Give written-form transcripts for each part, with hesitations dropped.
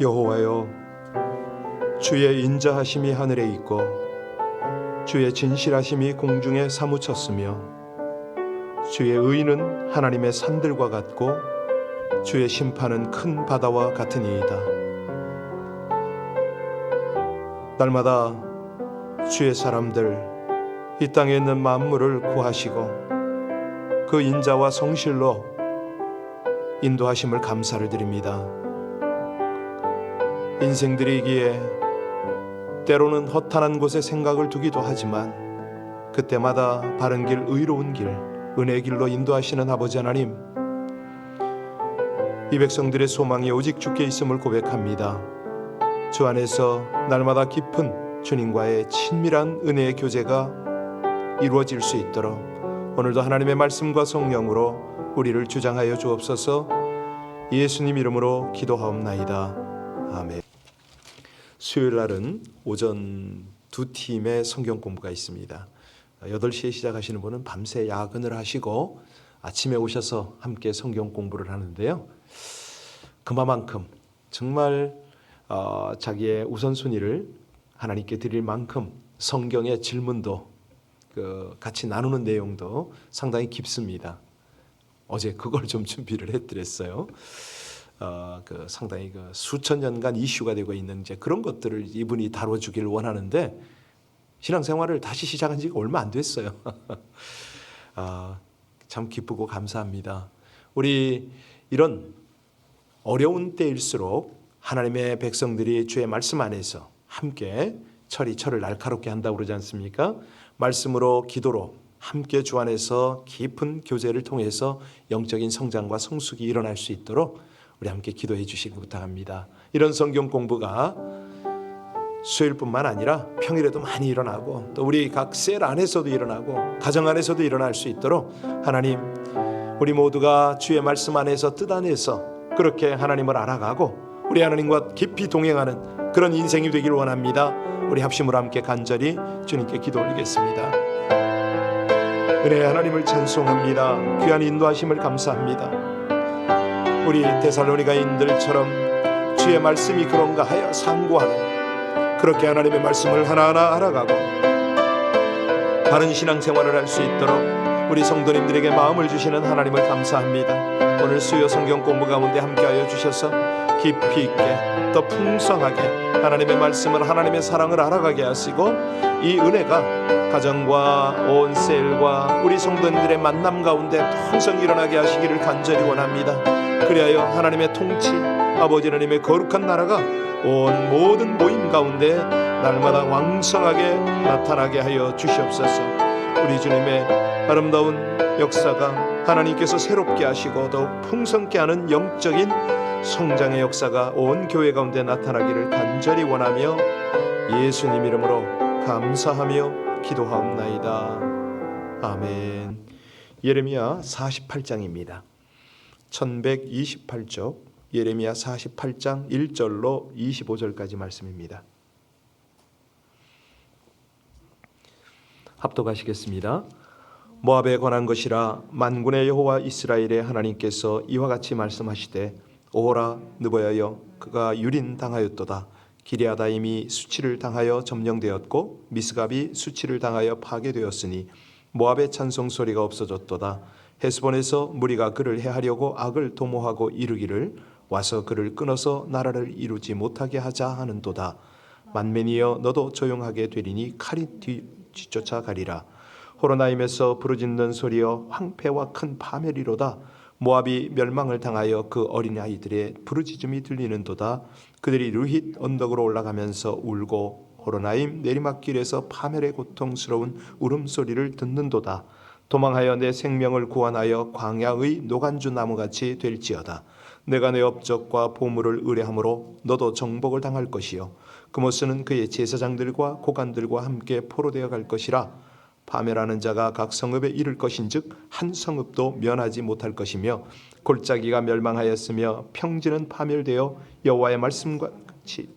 여호와여, 주의 인자하심이 하늘에 있고 주의 진실하심이 공중에 사무쳤으며 주의 의는 하나님의 산들과 같고 주의 심판은 큰 바다와 같으니이다. 날마다 주의 사람들 이 땅에 있는 만물을 구하시고 그 인자와 성실로 인도하심을 감사를 드립니다. 인생들이기에 때로는 허탄한 곳에 생각을 두기도 하지만 그때마다 바른 길, 의로운 길, 은혜의 길로 인도하시는 아버지 하나님, 이 백성들의 소망이 오직 주께 있음을 고백합니다. 주 안에서 날마다 깊은 주님과의 친밀한 은혜의 교제가 이루어질 수 있도록 오늘도 하나님의 말씀과 성령으로 우리를 주장하여 주옵소서. 예수님 이름으로 기도하옵나이다. 아멘. 수요일 날은 오전 두 팀의 성경 공부가 있습니다. 8시에 시작하시는 분은 밤새 야근을 하시고 아침에 오셔서 함께 성경 공부를 하는데요. 그만큼 정말 자기의 우선순위를 하나님께 드릴 만큼 성경의 질문도 같이 나누는 내용도 상당히 깊습니다. 어제 그걸 좀 준비를 해드렸어요. 상당히 수천 년간 이슈가 되고 있는 이제 그런 것들을 이분이 다뤄주길 원하는데 신앙생활을 다시 시작한 지가 얼마 안 됐어요. 참 기쁘고 감사합니다. 우리 이런 어려운 때일수록 하나님의 백성들이 주의 말씀 안에서 함께 철을 날카롭게 한다고 그러지 않습니까? 말씀으로 기도로 함께 주 안에서 깊은 교제를 통해서 영적인 성장과 성숙이 일어날 수 있도록 우리 함께 기도해 주시기 부탁합니다. 이런 성경 공부가 수요일뿐만 아니라 평일에도 많이 일어나고 또 우리 각 셀 안에서도 일어나고 가정 안에서도 일어날 수 있도록 하나님, 우리 모두가 주의 말씀 안에서 뜻 안에서 그렇게 하나님을 알아가고 우리 하나님과 깊이 동행하는 그런 인생이 되길 원합니다. 우리 합심으로 함께 간절히 주님께 기도 올리겠습니다. 은혜의 하나님을 찬송합니다. 귀한 인도하심을 감사합니다. 우리 데살로니가인들처럼 주의 말씀이 그런가 하여 상고하는 그렇게 하나님의 말씀을 하나하나 알아가고 바른 신앙생활을 할 수 있도록 우리 성도님들에게 마음을 주시는 하나님을 감사합니다. 오늘 수요 성경 공부 가운데 함께하여 주셔서 깊이 있게 또 풍성하게 하나님의 말씀을, 하나님의 사랑을 알아가게 하시고 이 은혜가 가정과 온 셀과 우리 성도님들의 만남 가운데 풍성히 일어나게 하시기를 간절히 원합니다. 그리하여 하나님의 통치, 아버지 하나님의 거룩한 나라가 온 모든 모임 가운데 날마다 왕성하게 나타나게 하여 주시옵소서. 우리 주님의 아름다운 역사가 하나님께서 새롭게 하시고 더욱 풍성케 하는 영적인 성장의 역사가 온 교회 가운데 나타나기를 간절히 원하며 예수님 이름으로 감사하며 기도하옵나이다. 아멘. 예레미야 48장입니다. 1128쪽 예레미야 48장 1절로 25절까지 말씀입니다. 합독하시겠습니다. 모압에 관한 것이라 만군의 여호와 이스라엘의 하나님께서 이와 같이 말씀하시되 오호라 느보야여, 그가 유린당하였도다. 기럇아임이 수치를 당하여 점령되었고 미스갑이 수치를 당하여 파괴되었으니 모압의 찬송 소리가 없어졌도다. 헤스본에서 무리가 그를 해하려고 악을 도모하고 이르기를 와서 그를 끊어서 나라를 이루지 못하게 하자 하는도다. 만민이여, 너도 조용하게 되리니 칼이 뒤쫓아 가리라. 호로나임에서 부르짖는 소리여, 황폐와 큰 파멸이로다. 모압이 멸망을 당하여 그 어린아이들의 부르짖음이 들리는도다. 그들이 루힛 언덕으로 올라가면서 울고 호로나임 내리막길에서 파멸의 고통스러운 울음소리를 듣는도다. 도망하여 내 생명을 구원하여 광야의 노간주 나무같이 될지어다. 내가 내 업적과 보물을 의뢰함으로 너도 정복을 당할 것이요 그모스는 그의 제사장들과 고관들과 함께 포로되어 갈 것이라. 파멸하는 자가 각 성읍에 이를 것인즉 한 성읍도 면하지 못할 것이며 골짜기가 멸망하였으며 평지는 파멸되어 여호와의 말씀과 같이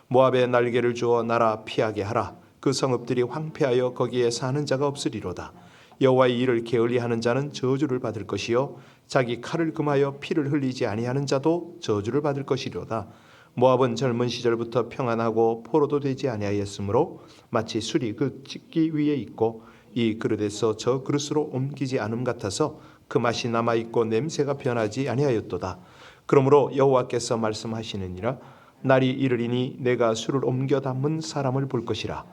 모압에 날개를 주어 나라 피하게 하라. 그 성읍들이 황폐하여 거기에 사는 자가 없으리로다. 여호와의 일을 게을리하는 자는 저주를 받을 것이요 자기 칼을 금하여 피를 흘리지 아니하는 자도 저주를 받을 것이로다. 모압은 젊은 시절부터 평안하고 포로도 되지 아니하였으므로 마치 술이 그 찢기 위에 있고 이 그릇에서 저 그릇으로 옮기지 않음 같아서 그 맛이 남아 있고 냄새가 변하지 아니하였도다. 그러므로 여호와께서 말씀하시느니라. 날이 이르리니 내가 술을 옮겨 담은 사람을 볼 것이라.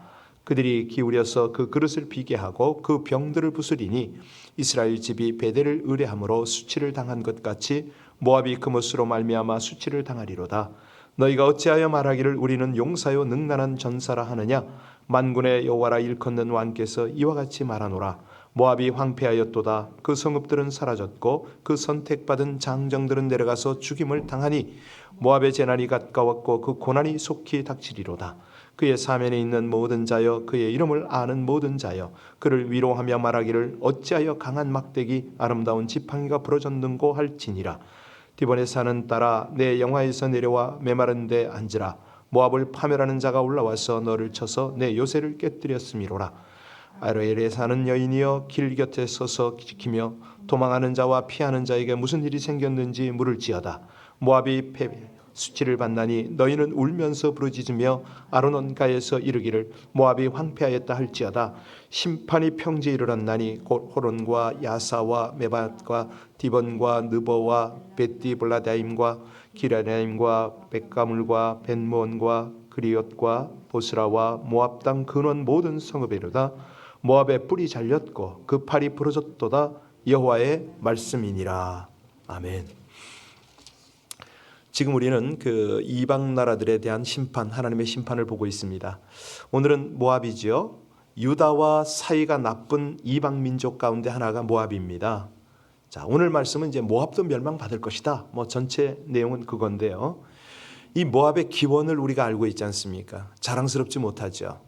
그들이 기울여서 그 그릇을 비게 하고 그 병들을 부수리니 이스라엘 집이 베델을 의뢰함으로 수치를 당한 것 같이 모압이 그못으로 말미암아 수치를 당하리로다. 너희가 어찌하여 말하기를 우리는 용사요 능란한 전사라 하느냐. 만군의 여호와라 일컫는 왕께서 이와 같이 말하노라. 모압이 황폐하였도다. 그 성읍들은 사라졌고 그 선택받은 장정들은 내려가서 죽임을 당하니 모압의 재난이 가까웠고 그 고난이 속히 닥치리로다. 그의 사면에 있는 모든 자여, 그의 이름을 아는 모든 자여, 그를 위로하며 말하기를 어찌하여 강한 막대기 아름다운 지팡이가 부러졌는고 할지니라. 디본에 사는 딸아, 내 영화에서 내려와 메마른 데 앉으라. 모압을 파멸하는 자가 올라와서 너를 쳐서 내 요새를 깨뜨렸음이로라. 아로엘에 사는 여인이여, 길 곁에 서서 지키며 도망하는 자와 피하는 자에게 무슨 일이 생겼는지 물을지어다. 모압이 수치를 받나니 너희는 울면서 부르짖으며 아르논가에서 이르기를 모압이 황폐하였다 할지어다. 심판이 평지에 이르렀나니 곧 호론과 야사와 메밧과 디본과 느보와 벳디블라다임과 기라나임과 벳가물과 벳몬과 그리옷과 보스라와 모압 땅 근원 모든 성읍이로다. 모압의 뿔이 잘렸고 그 팔이 부러졌도다. 여호와의 말씀이니라. 아멘. 지금 우리는 그 이방 나라들에 대한 심판, 하나님의 심판을 보고 있습니다. 오늘은 모압이지요. 유다와 사이가 나쁜 이방 민족 가운데 하나가 모압입니다. 자, 오늘 말씀은 이제 모압도 멸망받을 것이다. 전체 내용은 그건데요. 이 모압의 기원을 우리가 알고 있지 않습니까? 자랑스럽지 못하죠.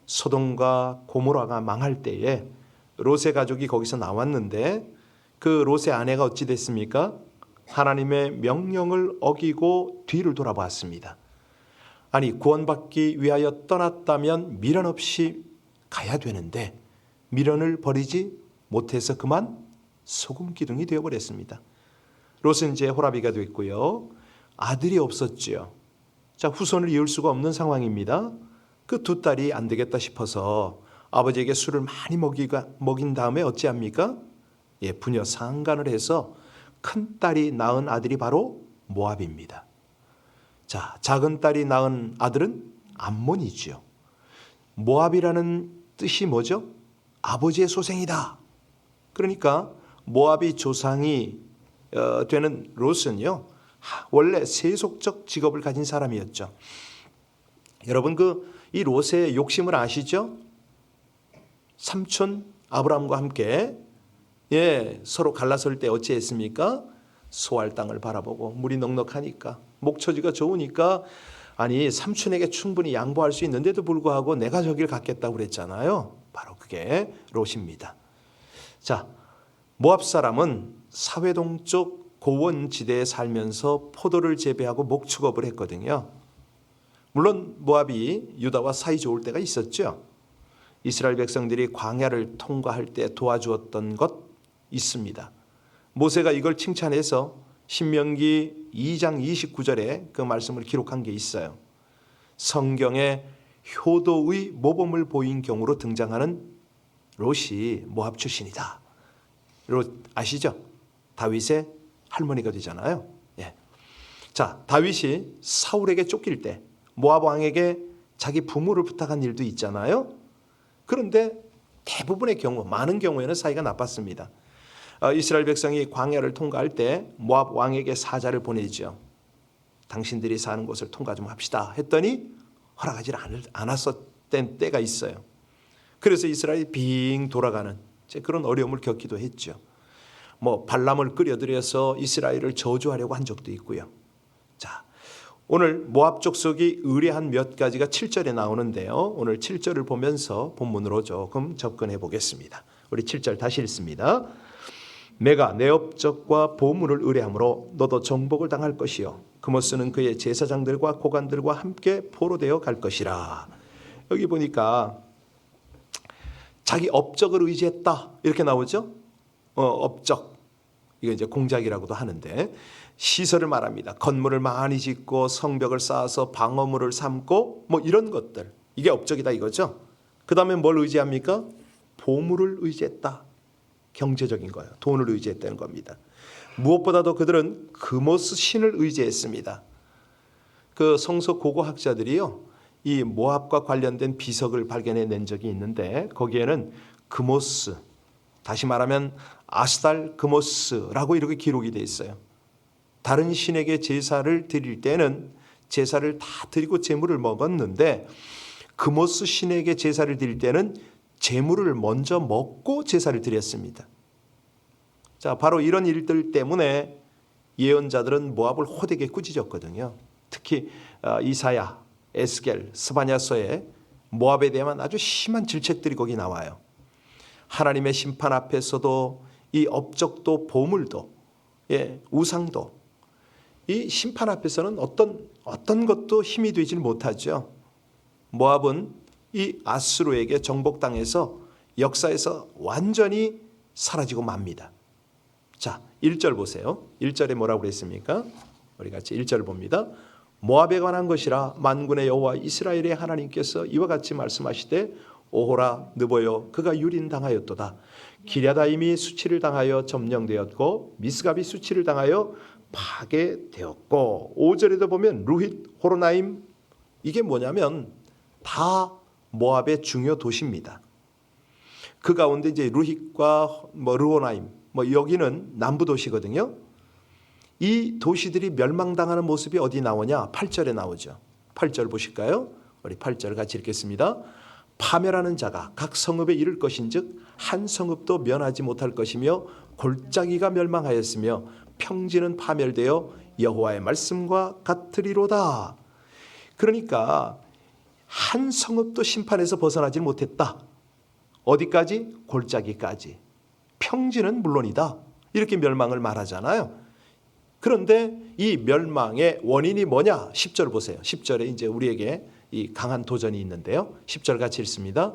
소돔과 고모라가 망할 때에 롯의 가족이 거기서 나왔는데 그 롯의 아내가 어찌 됐습니까? 하나님의 명령을 어기고 뒤를 돌아봤습니다. 아니, 구원받기 위하여 떠났다면 미련 없이 가야 되는데 미련을 버리지 못해서 그만 소금 기둥이 되어버렸습니다. 롯은 이제 호라비가 됐고요. 아들이 없었지요. 자, 후손을 이을 수가 없는 상황입니다. 그 두 딸이 안 되겠다 싶어서 아버지에게 술을 많이 먹인 다음에 어찌합니까? 부녀 상간을 해서 큰 딸이 낳은 아들이 바로 모압입니다. 자, 작은 딸이 낳은 아들은 암몬이지요. 모압이라는 뜻이 뭐죠? 아버지의 소생이다. 그러니까 모압이 조상이 되는 롯은요, 원래 세속적 직업을 가진 사람이었죠. 여러분, 이 롯의 욕심을 아시죠? 삼촌 아브라함과 함께 서로 갈라설 때 어찌했습니까? 소알 땅을 바라보고 물이 넉넉하니까 목처지가 좋으니까 아니 삼촌에게 충분히 양보할 수 있는데도 불구하고 내가 저길 갖겠다고 그랬잖아요. 바로 그게 롯입니다. 자, 모압 사람은 사회동쪽 고원지대에 살면서 포도를 재배하고 목축업을 했거든요. 물론 모압이 유다와 사이 좋을 때가 있었죠. 이스라엘 백성들이 광야를 통과할 때 도와주었던 것 있습니다. 모세가 이걸 칭찬해서 신명기 2장 29절에 그 말씀을 기록한 게 있어요. 성경에 효도의 모범을 보인 경우로 등장하는 롯이 모압 출신이다. 롯 아시죠? 다윗의 할머니가 되잖아요. 자, 다윗이 사울에게 쫓길 때 모압 왕에게 자기 부모를 부탁한 일도 있잖아요. 그런데 대부분의 경우, 많은 경우에는 사이가 나빴습니다. 이스라엘 백성이 광야를 통과할 때 모압 왕에게 사자를 보내죠. 당신들이 사는 곳을 통과 좀 합시다 했더니 허락하지 않았었던 때가 있어요. 그래서 이스라엘이 빙 돌아가는 그런 어려움을 겪기도 했죠. 발람을 끌어들여서 이스라엘을 저주하려고 한 적도 있고요. 자, 오늘 모압 족속이 의뢰한 몇 가지가 7절에 나오는데요. 오늘 7절을 보면서 본문으로 조금 접근해 보겠습니다. 우리 7절 다시 읽습니다. 내가 내 업적과 보물을 의뢰함으로 너도 정복을 당할 것이요 그모스는 그의 제사장들과 고관들과 함께 포로되어 갈 것이라. 여기 보니까 자기 업적을 의지했다 이렇게 나오죠. 업적. 이거 이제 공작이라고도 하는데 시설을 말합니다. 건물을 많이 짓고 성벽을 쌓아서 방어물을 삼고 뭐 이런 것들. 이게 업적이다 이거죠. 그 다음에 뭘 의지합니까? 보물을 의지했다. 경제적인 거예요. 돈을 의지했다는 겁니다. 무엇보다도 그들은 그모스 신을 의지했습니다. 그 성서 고고학자들이요, 이 모압과 관련된 비석을 발견해낸 적이 있는데 거기에는 그모스, 다시 말하면 아스달 그모스라고 이렇게 기록이 돼 있어요. 다른 신에게 제사를 드릴 때는 제사를 다 드리고 제물을 먹었는데 그모스 신에게 제사를 드릴 때는 제물을 먼저 먹고 제사를 드렸습니다. 자, 바로 이런 일들 때문에 예언자들은 모압을 호되게 꾸짖었거든요. 특히 이사야, 에스겔, 스바냐서에 모압에 대한 아주 심한 질책들이 거기 나와요. 하나님의 심판 앞에서도 이 업적도 보물도, 우상도 이 심판 앞에서는 어떤 것도 힘이 되질 못하죠. 모압은 이 아수르에게 정복당해서 역사에서 완전히 사라지고 맙니다. 자, 1절 보세요. 1절에 뭐라고 그랬습니까? 우리 같이 1절을 봅니다. 모압에 관한 것이라 만군의 여호와 이스라엘의 하나님께서 이와 같이 말씀하시되 오호라 느보여 그가 유린당하였도다. 기랴다임이 수치를 당하여 점령되었고 미스갑이 수치를 당하여 파괴되었고 5절에도 보면 루힛 호로나임 이게 뭐냐면 다 모압의 중요 도시입니다. 그 가운데 이제 루힛과 르호나임 여기는 남부 도시거든요. 이 도시들이 멸망당하는 모습이 어디 나오냐? 8절에 나오죠. 8절 보실까요? 우리 8절 같이 읽겠습니다. 파멸하는 자가 각 성읍에 이를 것인즉 한 성읍도 면하지 못할 것이며 골짜기가 멸망하였으며 평지는 파멸되어 여호와의 말씀과 같으리로다. 그러니까 한 성읍도 심판에서 벗어나지 못했다. 어디까지? 골짜기까지. 평지는 물론이다. 이렇게 멸망을 말하잖아요. 그런데 이 멸망의 원인이 뭐냐? 10절 보세요. 10절에 이제 우리에게 이 강한 도전이 있는데요. 10절 같이 읽습니다.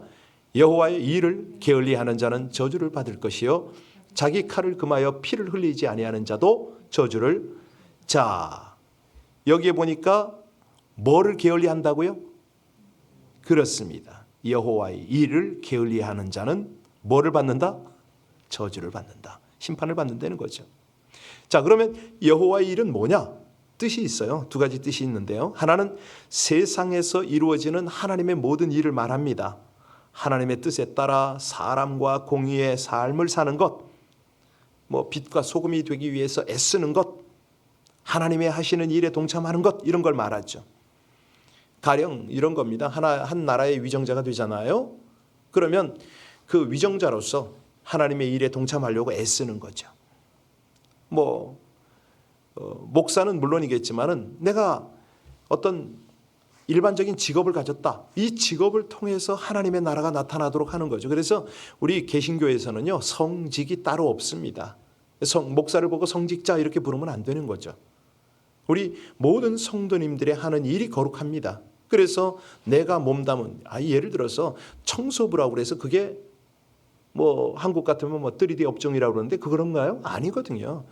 여호와의 일을 게을리하는 자는 저주를 받을 것이요 자기 칼을 금하여 피를 흘리지 아니하는 자도 저주를. 자, 여기에 보니까 뭐를 게을리한다고요? 그렇습니다. 여호와의 일을 게을리하는 자는 뭐를 받는다? 저주를 받는다. 심판을 받는다는 거죠. 자, 그러면 여호와의 일은 뭐냐? 뜻이 있어요. 두 가지 뜻이 있는데요. 하나는 세상에서 이루어지는 하나님의 모든 일을 말합니다. 하나님의 뜻에 따라 사람과 공의의 삶을 사는 것, 빛과 소금이 되기 위해서 애쓰는 것, 하나님의 하시는 일에 동참하는 것, 이런 걸 말하죠. 가령 이런 겁니다. 한 나라의 위정자가 되잖아요. 그러면 그 위정자로서 하나님의 일에 동참하려고 애쓰는 거죠. 목사는 물론이겠지만은 내가 어떤 일반적인 직업을 가졌다. 이 직업을 통해서 하나님의 나라가 나타나도록 하는 거죠. 그래서 우리 개신교에서는요, 성직이 따로 없습니다. 목사를 보고 성직자 이렇게 부르면 안 되는 거죠. 우리 모든 성도님들의 하는 일이 거룩합니다. 그래서 내가 몸담은, 예를 들어서 청소부라고 그래서 그게 한국 같으면 3D 업종이라고 그러는데 그런가요? 아니거든요.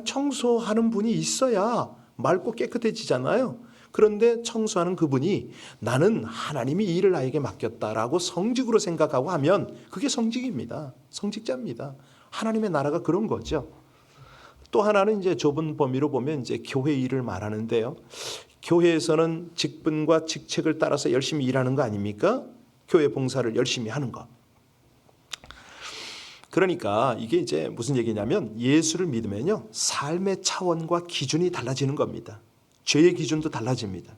청소하는 분이 있어야 맑고 깨끗해지잖아요. 그런데 청소하는 그분이 나는 하나님이 이 일을 나에게 맡겼다라고 성직으로 생각하고 하면 그게 성직입니다. 성직자입니다. 하나님의 나라가 그런 거죠. 또 하나는 이제 좁은 범위로 보면 이제 교회 일을 말하는데요. 교회에서는 직분과 직책을 따라서 열심히 일하는 거 아닙니까? 교회 봉사를 열심히 하는 거. 그러니까 이게 이제 무슨 얘기냐면 예수를 믿으면요, 삶의 차원과 기준이 달라지는 겁니다. 죄의 기준도 달라집니다.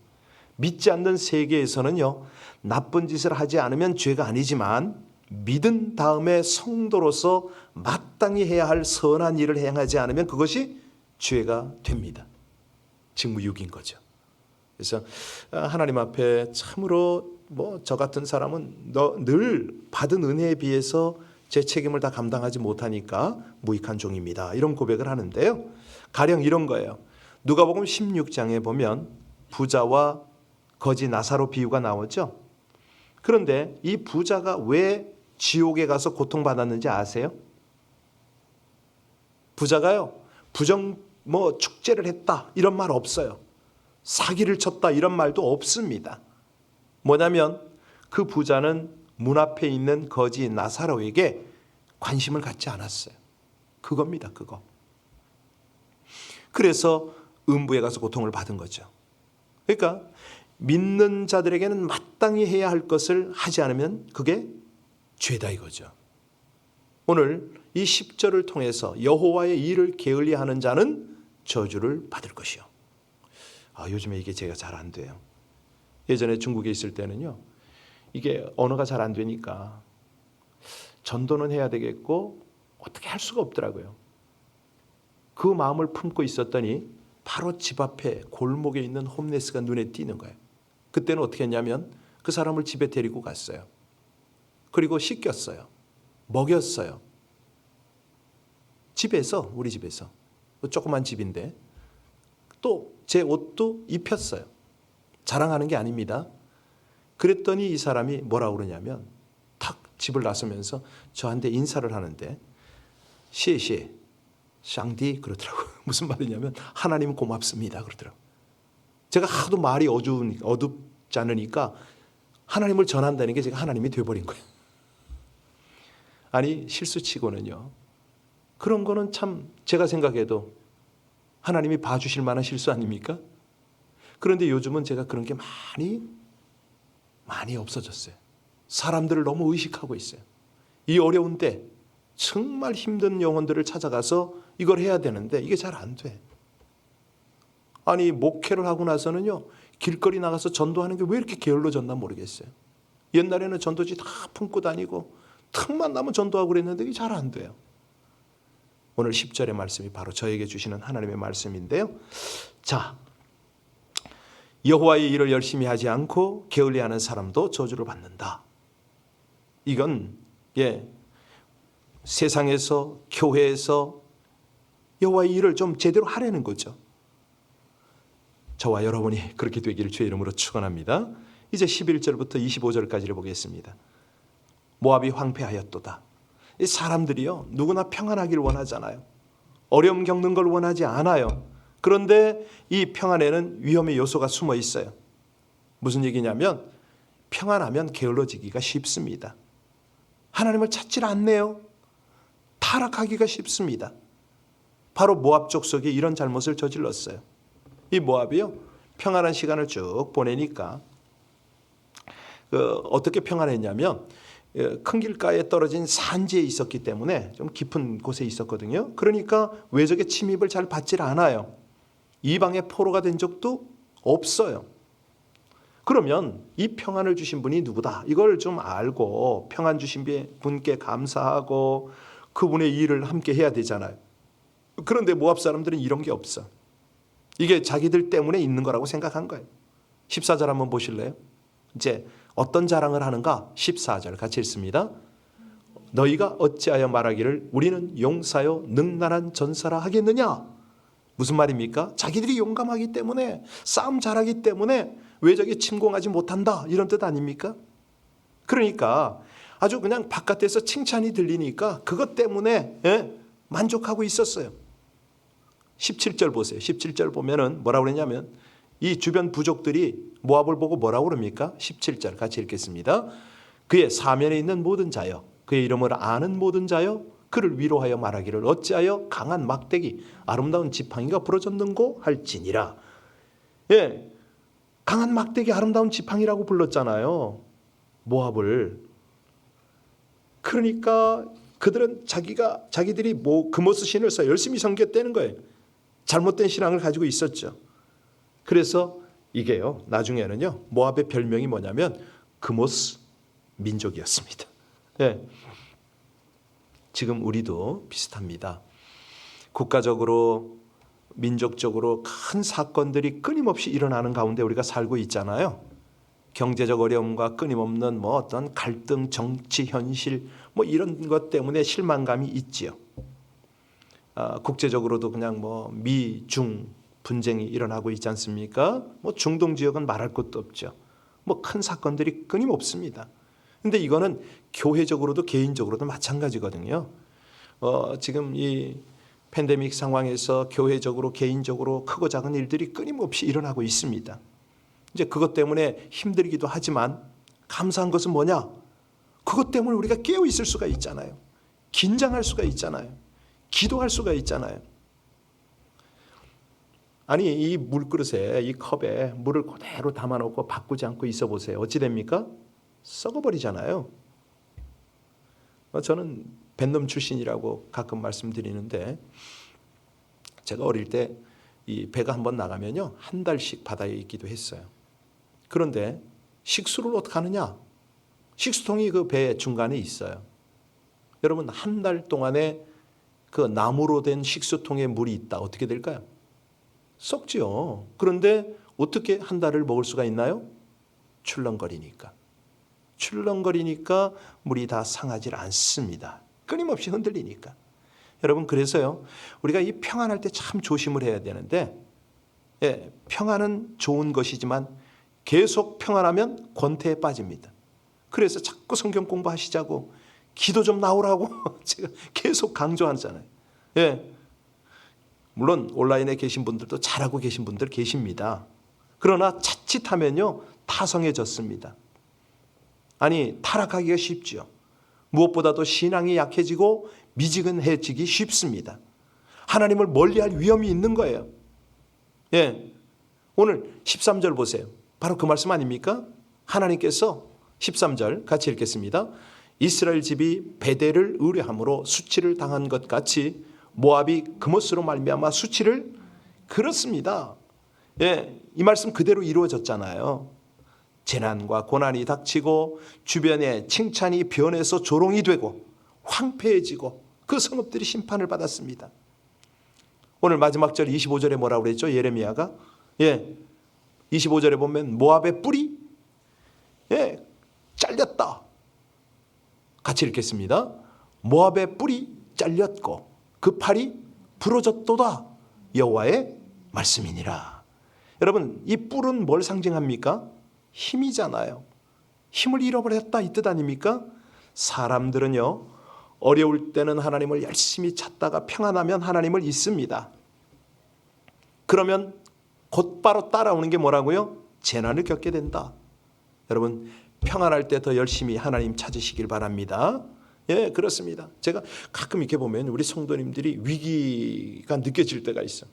믿지 않는 세계에서는요, 나쁜 짓을 하지 않으면 죄가 아니지만 믿은 다음에 성도로서 마땅히 해야 할 선한 일을 행하지 않으면 그것이 죄가 됩니다. 직무유기인 거죠. 그래서 하나님 앞에 참으로 저 같은 사람은 늘 받은 은혜에 비해서 제 책임을 다 감당하지 못하니까 무익한 종입니다. 이런 고백을 하는데요. 가령 이런 거예요. 누가복음 16장에 보면 부자와 거지 나사로 비유가 나오죠. 그런데 이 부자가 왜 지옥에 가서 고통받았는지 아세요? 부자가요, 부정 뭐 축제를 했다 이런 말 없어요. 사기를 쳤다 이런 말도 없습니다. 뭐냐면 그 부자는 문 앞에 있는 거지 나사로에게 관심을 갖지 않았어요. 그겁니다, 그거. 그래서 음부에 가서 고통을 받은 거죠. 그러니까 믿는 자들에게는 마땅히 해야 할 것을 하지 않으면 그게 죄다 이거죠. 오늘 이 10절을 통해서 여호와의 일을 게을리하는 자는 저주를 받을 것이요. 요즘에 이게 제가 잘 안 돼요. 예전에 중국에 있을 때는요, 이게 언어가 잘 안 되니까 전도는 해야 되겠고 어떻게 할 수가 없더라고요. 그 마음을 품고 있었더니 바로 집 앞에 골목에 있는 홈레스가 눈에 띄는 거예요. 그때는 어떻게 했냐면 그 사람을 집에 데리고 갔어요. 그리고 씻겼어요. 먹였어요. 집에서, 우리 집에서. 조그만 집인데 또 제 옷도 입혔어요. 자랑하는 게 아닙니다. 그랬더니 이 사람이 뭐라고 그러냐면 탁 집을 나서면서 저한테 인사를 하는데 시에 샹디 그러더라고요. 무슨 말이냐면 하나님 고맙습니다 그러더라고요. 제가 하도 말이 어둡지 않으니까 하나님을 전한다는 게 제가 하나님이 돼버린 거예요. 아니 실수치고는요, 그런 거는 참 제가 생각해도 하나님이 봐주실 만한 실수 아닙니까? 그런데 요즘은 제가 그런 게 많이 없어졌어요. 사람들을 너무 의식하고 있어요. 이 어려운 때 정말 힘든 영혼들을 찾아가서 이걸 해야 되는데 이게 잘 안 돼. 아니 목회를 하고 나서는요, 길거리 나가서 전도하는 게 왜 이렇게 게을러졌나 모르겠어요. 옛날에는 전도지 다 품고 다니고 틈만 나면 전도하고 그랬는데 이게 잘 안 돼요. 오늘 10절의 말씀이 바로 저에게 주시는 하나님의 말씀인데요. 자, 여호와의 일을 열심히 하지 않고 게을리하는 사람도 저주를 받는다. 이건 세상에서, 교회에서 여호와의 일을 좀 제대로 하려는 거죠. 저와 여러분이 그렇게 되기를 주의 이름으로 축원합니다. 이제 11절부터 25절까지를 보겠습니다. 모압이 황폐하였도다. 이 사람들이요, 누구나 평안하기를 원하잖아요. 어려움 겪는 걸 원하지 않아요. 그런데 이 평안에는 위험의 요소가 숨어 있어요. 무슨 얘기냐면 평안하면 게을러지기가 쉽습니다. 하나님을 찾질 않네요. 타락하기가 쉽습니다. 바로 모압 족속이 이런 잘못을 저질렀어요. 이 모압이요, 평안한 시간을 쭉 보내니까 어떻게 평안했냐면 큰 길가에 떨어진 산지에 있었기 때문에 좀 깊은 곳에 있었거든요. 그러니까 외적의 침입을 잘 받질 않아요. 이방의 포로가 된 적도 없어요. 그러면 이 평안을 주신 분이 누구다, 이걸 좀 알고 평안 주신 분께 감사하고 그분의 일을 함께 해야 되잖아요. 그런데 모압 사람들은 이런 게 없어. 이게 자기들 때문에 있는 거라고 생각한 거예요. 14절 한번 보실래요? 이제 어떤 자랑을 하는가? 14절 같이 읽습니다. 너희가 어찌하여 말하기를 우리는 용사요 능란한 전사라 하겠느냐? 무슨 말입니까? 자기들이 용감하기 때문에, 싸움 잘하기 때문에 외적에 침공하지 못한다, 이런 뜻 아닙니까? 그러니까 아주 그냥 바깥에서 칭찬이 들리니까 그것 때문에 만족하고 있었어요. 17절 보세요. 17절 보면은 뭐라고 그러냐면 이 주변 부족들이 모압을 보고 뭐라고 그럽니까? 17절 같이 읽겠습니다. 그의 사면에 있는 모든 자여, 그의 이름을 아는 모든 자여, 그를 위로하여 말하기를 어찌하여 강한 막대기 아름다운 지팡이가 부러졌는고 할지니라. 강한 막대기 아름다운 지팡이라고 불렀잖아요, 모압을. 그러니까 그들은 자기들이 그모스 신을 써 열심히 섬겼다는 거예요. 잘못된 신앙을 가지고 있었죠. 그래서 이게요, 나중에는요, 모압의 별명이 뭐냐면 그모스 민족이었습니다. 지금 우리도 비슷합니다. 국가적으로, 민족적으로 큰 사건들이 끊임없이 일어나는 가운데 우리가 살고 있잖아요. 경제적 어려움과 끊임없는 어떤 갈등, 정치, 현실 이런 것 때문에 실망감이 있지요. 국제적으로도 그냥 미, 중 분쟁이 일어나고 있지 않습니까? 중동 지역은 말할 것도 없죠. 큰 사건들이 끊임없습니다. 근데 이거는 교회적으로도 개인적으로도 마찬가지거든요. 지금 이 팬데믹 상황에서 교회적으로 개인적으로 크고 작은 일들이 끊임없이 일어나고 있습니다. 이제 그것 때문에 힘들기도 하지만 감사한 것은 뭐냐? 그것 때문에 우리가 깨어 있을 수가 있잖아요. 긴장할 수가 있잖아요. 기도할 수가 있잖아요. 아니 이 물그릇에 이 컵에 물을 그대로 담아놓고 바꾸지 않고 있어 보세요. 어찌 됩니까? 썩어버리잖아요. 저는 뱃놈 출신이라고 가끔 말씀드리는데 제가 어릴 때 이 배가 한번 나가면요 1달씩 바다에 있기도 했어요. 그런데 식수를 어떻게 하느냐? 식수통이 그 배 중간에 있어요. 여러분 1달 동안에 그 나무로 된 식수통에 물이 있다. 어떻게 될까요? 썩지요. 그런데 어떻게 1달을 먹을 수가 있나요? 출렁거리니까. 출렁거리니까 물이 다 상하질 않습니다. 끊임없이 흔들리니까. 여러분 그래서요 우리가 이 평안할 때 참 조심을 해야 되는데 평안은 좋은 것이지만 계속 평안하면 권태에 빠집니다. 그래서 자꾸 성경 공부하시자고 기도 좀 나오라고 제가 계속 강조하잖아요. 물론 온라인에 계신 분들도 잘하고 계신 분들 계십니다. 그러나 자칫하면요 타성해졌습니다. 아니 타락하기가 쉽죠. 무엇보다도 신앙이 약해지고 미지근해지기 쉽습니다. 하나님을 멀리할 위험이 있는 거예요. 오늘 13절 보세요. 바로 그 말씀 아닙니까? 하나님께서 13절 같이 읽겠습니다. 이스라엘 집이 베델을 의뢰함으로 수치를 당한 것 같이 모압이 그못으로 말미암아 수치를 그렇습니다. 이 말씀 그대로 이루어졌잖아요. 재난과 고난이 닥치고 주변에 칭찬이 변해서 조롱이 되고 황폐해지고 그 성읍들이 심판을 받았습니다. 오늘 마지막 절 25절에 뭐라고 그랬죠? 예레미야가 25절에 보면 모압의 뿔이 잘렸다. 같이 읽겠습니다. 모압의 뿔이 잘렸고 그 팔이 부러졌도다. 여호와의 말씀이니라. 여러분 이 뿔은 뭘 상징합니까? 힘이잖아요. 힘을 잃어버렸다 이 뜻 아닙니까? 사람들은요 어려울 때는 하나님을 열심히 찾다가 평안하면 하나님을 잊습니다. 그러면 곧바로 따라오는 게 뭐라고요? 재난을 겪게 된다. 여러분 평안할 때 더 열심히 하나님 찾으시길 바랍니다. 그렇습니다. 제가 가끔 이렇게 보면 우리 성도님들이 위기가 느껴질 때가 있어요.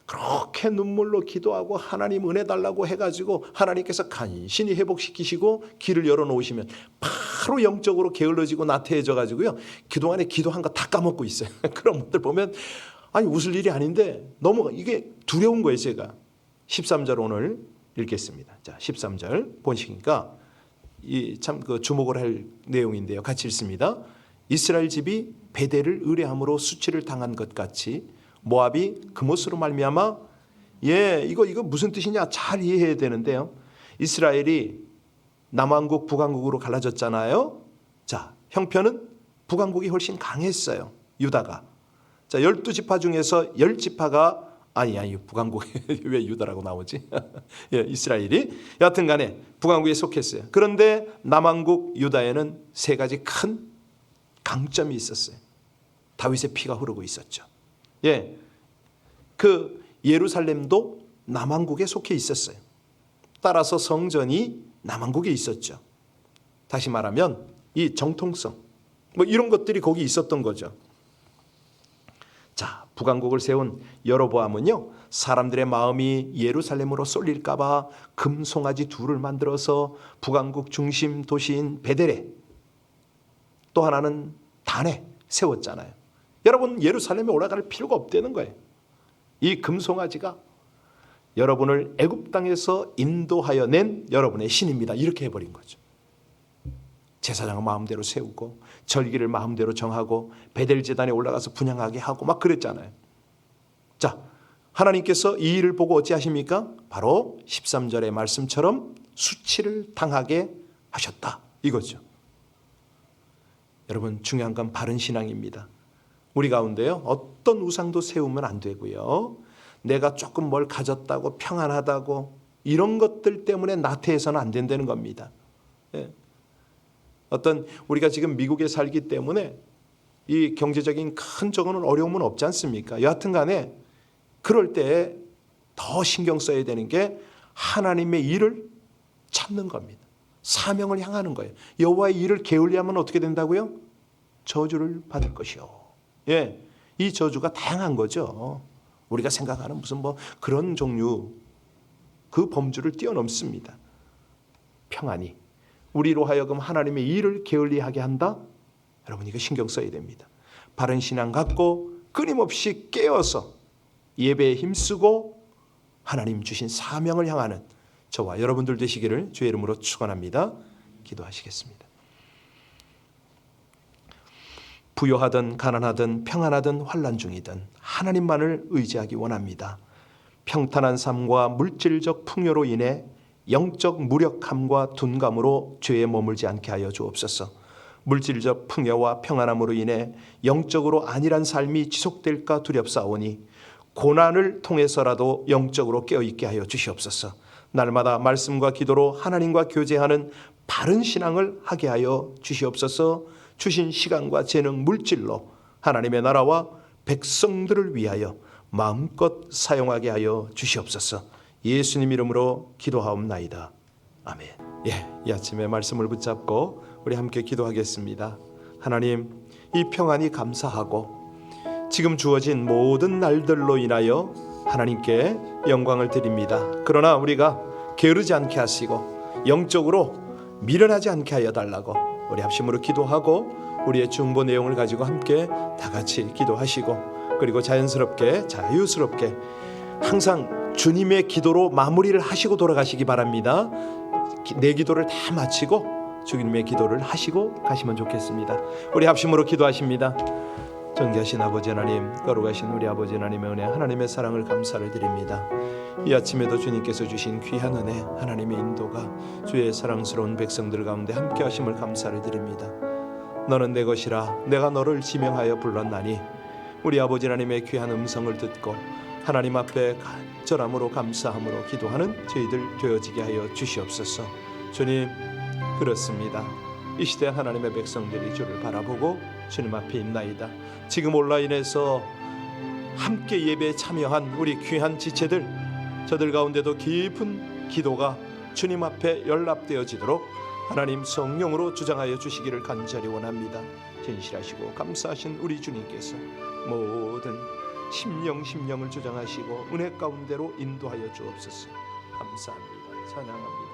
그렇게 눈물로 기도하고 하나님 은혜 달라고 해가지고 하나님께서 간신히 회복시키시고 길을 열어놓으시면 바로 영적으로 게을러지고 나태해져 가지고요 그동안에 기도한 거 다 까먹고 있어요. 그런 분들 보면 아니 웃을 일이 아닌데 너무 이게 두려운 거예요. 제가 13절 오늘 읽겠습니다. 자 13절 보시니까 이 참 그 주목을 할 내용인데요. 같이 읽습니다. 이스라엘 집이 베델을 의뢰함으로 수치를 당한 것 같이 모압이 그못으로 말미암아 이거 무슨 뜻이냐 잘 이해해야 되는데요. 이스라엘이 남왕국 북왕국으로 갈라졌잖아요. 자 형편은 북왕국이 훨씬 강했어요. 유다가. 자 12지파 중에서 10지파가 아니 북왕국 왜 유다라고 나오지? 이스라엘이 여하튼 간에 북왕국에 속했어요. 그런데 남왕국 유다에는 세 가지 큰 강점이 있었어요. 다윗의 피가 흐르고 있었죠. 그 예루살렘도 남왕국에 속해 있었어요. 따라서 성전이 남왕국에 있었죠. 다시 말하면 이 정통성 이런 것들이 거기 있었던 거죠. 자, 북왕국을 세운 여로보암은요 사람들의 마음이 예루살렘으로 쏠릴까 봐 금송아지 둘을 만들어서 북왕국 중심 도시인 베델에 또 하나는 단에 세웠잖아요. 여러분 예루살렘에 올라갈 필요가 없다는 거예요. 이 금송아지가 여러분을 애굽 땅에서 인도하여 낸 여러분의 신입니다. 이렇게 해버린 거죠. 제사장을 마음대로 세우고 절기를 마음대로 정하고 베델 제단에 올라가서 분향하게 하고 막 그랬잖아요. 자, 하나님께서 이 일을 보고 어찌하십니까? 바로 13절의 말씀처럼 수치를 당하게 하셨다 이거죠. 여러분 중요한 건 바른 신앙입니다. 우리 가운데요 어떤 우상도 세우면 안 되고요. 내가 조금 뭘 가졌다고 평안하다고 이런 것들 때문에 나태해서는 안 된다는 겁니다. 어떤 우리가 지금 미국에 살기 때문에 이 경제적인 큰 적은 어려움은 없지 않습니까? 여하튼 간에 그럴 때 더 신경 써야 되는 게 하나님의 일을 찾는 겁니다. 사명을 향하는 거예요. 여호와의 일을 게을리하면 어떻게 된다고요? 저주를 받을 것이요. 예, 이 저주가 다양한 거죠. 우리가 생각하는 무슨 뭐 그런 종류, 그 범주를 뛰어넘습니다. 평안이 우리로 하여금 하나님의 일을 게을리하게 한다? 여러분 이거 신경 써야 됩니다. 바른 신앙 갖고 끊임없이 깨어서 예배에 힘쓰고 하나님 주신 사명을 향하는 저와 여러분들 되시기를 주의 이름으로 축원합니다. 기도하시겠습니다. 부요하든 가난하든 평안하든 환난 중이든 하나님만을 의지하기 원합니다. 평탄한 삶과 물질적 풍요로 인해 영적 무력함과 둔감으로 죄에 머물지 않게 하여 주옵소서. 물질적 풍요와 평안함으로 인해 영적으로 안일한 삶이 지속될까 두렵사오니 고난을 통해서라도 영적으로 깨어있게 하여 주시옵소서. 날마다 말씀과 기도로 하나님과 교제하는 바른 신앙을 하게 하여 주시옵소서. 주신 시간과 재능, 물질로 하나님의 나라와 백성들을 위하여 마음껏 사용하게 하여 주시옵소서. 예수님 이름으로 기도하옵나이다. 아멘. 이 아침에 말씀을 붙잡고 우리 함께 기도하겠습니다. 하나님, 이 평안이 감사하고 지금 주어진 모든 날들로 인하여 하나님께 영광을 드립니다. 그러나 우리가 게으르지 않게 하시고 영적으로 미련하지 않게 하여 달라고 우리 합심으로 기도하고 우리의 중보 내용을 가지고 함께 다 같이 기도하시고 그리고 자연스럽게 자유스럽게 항상 주님의 기도로 마무리를 하시고 돌아가시기 바랍니다. 내 기도를 다 마치고 주님의 기도를 하시고 가시면 좋겠습니다. 우리 합심으로 기도하십니다. 존귀하신 아버지 하나님, 거룩하신 우리 아버지 하나님의 은혜, 하나님의 사랑을 감사를 드립니다. 이 아침에도 주님께서 주신 귀한 은혜, 하나님의 인도가 주의 사랑스러운 백성들 가운데 함께 하심을 감사를 드립니다. 너는 내 것이라 내가 너를 지명하여 불렀나니 우리 아버지 하나님의 귀한 음성을 듣고 하나님 앞에 간절함으로 감사함으로 기도하는 저희들 되어지게 하여 주시옵소서. 주님, 그렇습니다. 이 시대 하나님의 백성들이 주를 바라보고 주님 앞에 있나이다. 지금 온라인에서 함께 예배에 참여한 우리 귀한 지체들, 저들 가운데도 깊은 기도가 주님 앞에 연락되어지도록 하나님 성령으로 주장하여 주시기를 간절히 원합니다. 진실하시고 감사하신 우리 주님께서 모든 심령을 주장하시고 은혜 가운데로 인도하여 주옵소서. 감사합니다. 찬양합니다.